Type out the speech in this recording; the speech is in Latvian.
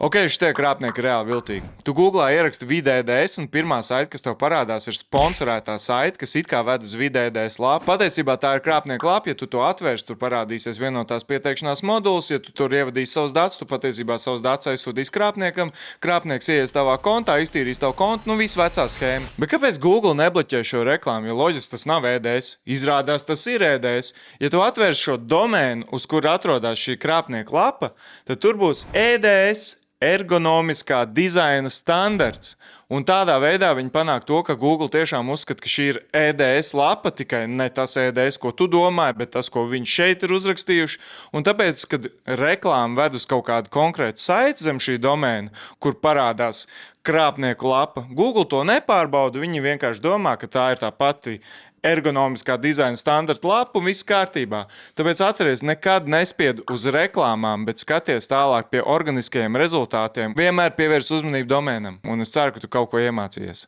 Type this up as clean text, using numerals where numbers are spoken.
Ok, šitie krāpnieki ir reāli viltīgi. Tu googlā ieraksti vidēdēs, un pirmā saite, kas tev parādās, ir sponsorētā saite, kas it kā ved uz vidēdēs lapu. Patiesībā tā ir krāpnieku lapa, ja tu to atvērsi, tur parādīsies vienotās pieteikšanās moduls, ja tu tur ievadīsi savus datus, tu patiesībā savus datus aizsūtīsi krāpniekam, krāpnieks ieies tavā kontā, iztīrīs tavu kontu, nu viss vecā schēma. Bet kāpēc Google nebloķē šo reklāmu, jo loģiski tas nav ēdēs? Izrādās tas ir ēdēs. Ja tu atvērsi šo domēnu, uz kura atrodas šī krāpnieku lapa, tad tur būs ēdēs. Ergonomiskā dizaina standarts. Un tādā veidā viņi panāk to, ka Google tiešām uzskata, ka šī ir ēdēs lapa, tikai ne tas ēdēs, ko tu domāji, bet tas, ko viņi šeit ir uzrakstījuši. Un tāpēc, kad reklāma ved uz kaut kādu konkrētu saiti zem šī domēna, kur parādās krāpnieku lapa, Google to nepārbauda, viņi vienkārši domā, ka tā ir tā pati ergonomiskā dizaina standarta lapa un viss kārtībā. Tāpēc atceries, nekad nespied uz reklāmām, bet skaties tālāk pie organiskajiem rezultātiem. Vienmēr pievērs uzmanību domēnam, un es ceru, ka tu kaut ko iemācījies.